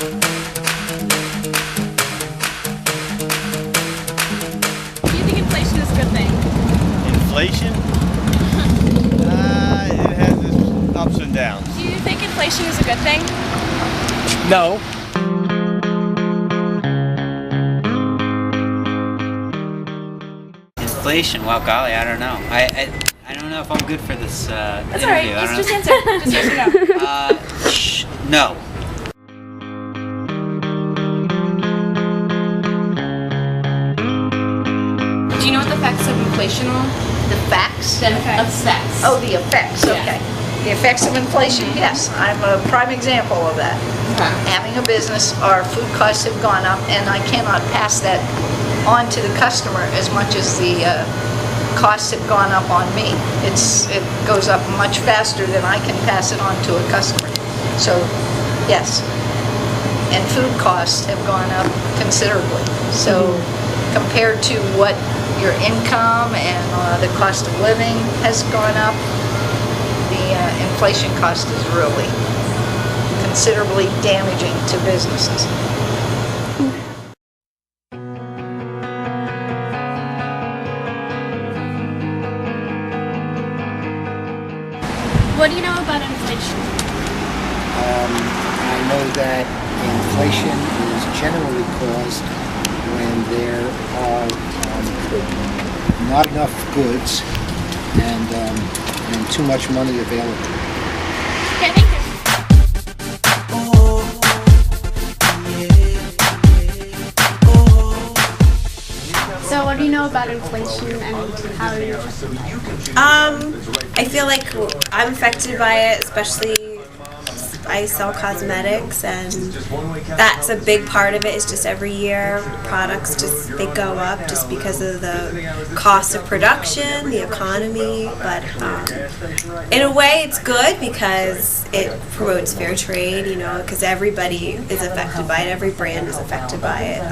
Do you think inflation is a good thing? Inflation? It has its ups and downs. Do you think inflation is a good thing? No. Inflation? Well, golly, I don't know. I don't know if I'm good for this That's interview. all right. Just answer. Just yes or no. No. Do you know what the effects of inflation are? The facts? The effects. Oh, the effects, Yeah. okay. The effects of inflation, yes, I'm a prime example of that. Okay. Having a business, our food costs have gone up, and I cannot pass that on to the customer as much as the costs have gone up on me. It goes up much faster than I can pass it on to a customer. So, yes. And food costs have gone up considerably. So, compared to what your income and the cost of living has gone up, the inflation cost is really considerably damaging to businesses. What do you know about inflation? I know that inflation is generally caused when there are not enough goods and too much money available. Okay, thank you. So what do you know about inflation and how do you... I feel like I'm affected by it, especially I sell cosmetics, and that's a big part of it. Is just every year products they go up just because of the cost of production, the economy. But in a way, it's good because it promotes fair trade. You know, because everybody is affected by it. Every brand is affected by it.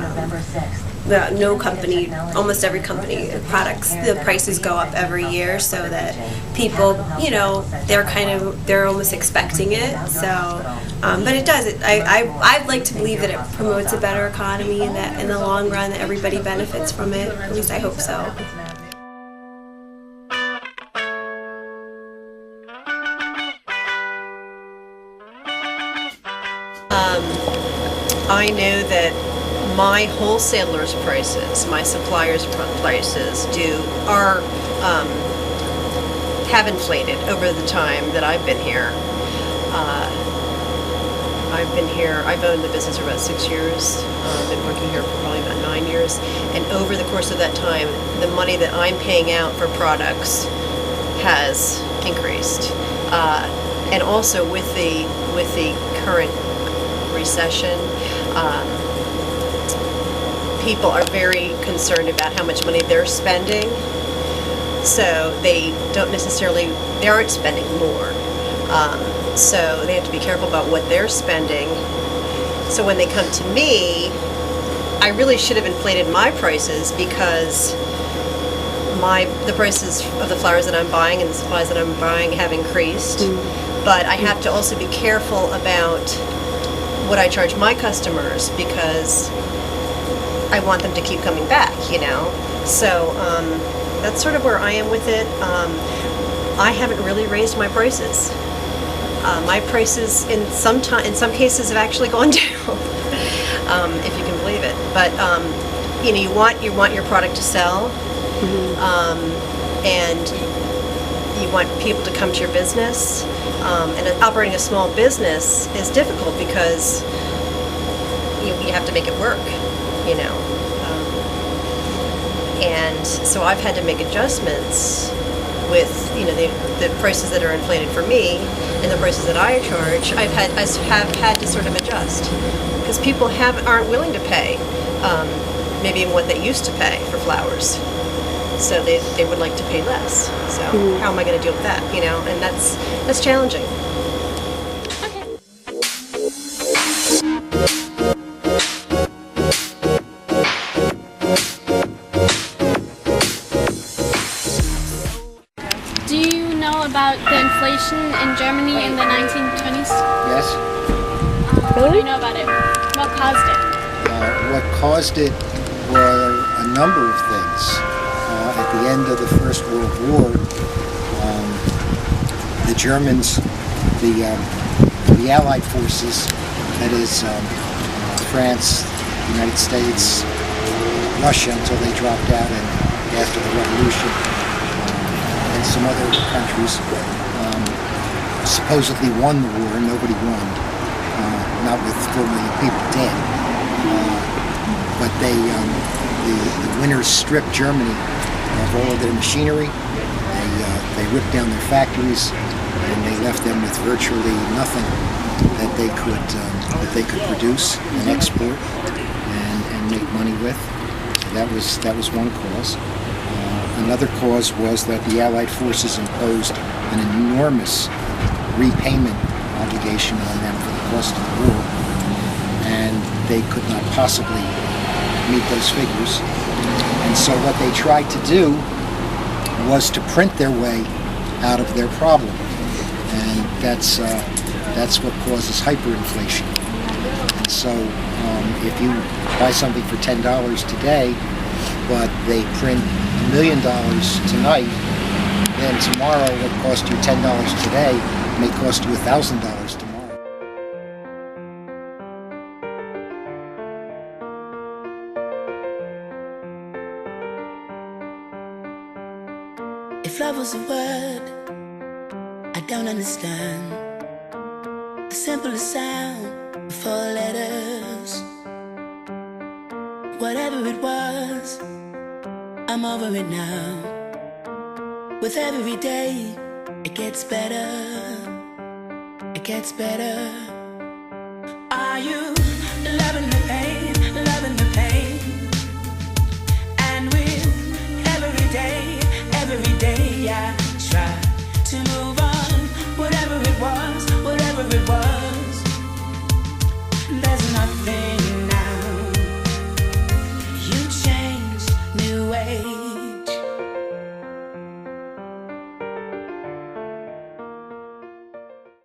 No company, almost every company, the prices go up every year, so that people, you know, they're almost expecting it. So, but it does. I'd like to believe that it promotes a better economy, and that in the long run, that everybody benefits from it. At least I hope so. I know that my wholesalers' prices, my suppliers' prices have inflated over the time that I've been here. I've owned the business for about 6 years. I've been working here for probably about 9 years. And over the course of that time, the money that I'm paying out for products has increased. And also with the current recession, people are very concerned about how much money they're spending, so they aren't spending more. So they have to be careful about what they're spending. So when they come to me, I really should have inflated my prices because the prices of the flowers that I'm buying and the supplies that I'm buying have increased. But I have to also be careful about what I charge my customers because I want them to keep coming back, you know. So that's sort of where I am with it. I haven't really raised my prices. My prices in some cases have actually gone down, if you can believe it. But you know, you want your product to sell, and you want people to come to your business. And operating a small business is difficult because you have to make it work, you know. And so I've had to make adjustments with, you know, the prices that are inflated for me and the prices that I charge. I have had to sort of adjust because people aren't willing to pay maybe what they used to pay for flowers. So they would like to pay less. So how am I going to deal with that? You know, and that's challenging. Do you know about the inflation in Germany in the 1920s? Yes? What do you know about it? What caused it? What caused it were a number of things. At the end of the First World War, the Germans, the Allied forces, that is France, the United States, Russia until they dropped out and after the revolution, and some other countries, supposedly won the war. Nobody won, not with 4 million people dead. But the winners stripped Germany of all of their machinery. They ripped down their factories, and they left them with virtually nothing that they could produce and export and make money with. So that was one cause. Another cause was that the Allied forces imposed an enormous repayment obligation on them for the cost of the war, and they could not possibly meet those figures. And so what they tried to do was to print their way out of their problem, and that's what causes hyperinflation. And so if you buy something for $10 today, but they print $1 million tonight, then tomorrow what cost you $10 today may cost you $1,000 tomorrow. If love was a word I don't understand, the simplest sound of 4 letters. Whatever it was, I'm over it now. With every day, it gets better. It gets better. Are you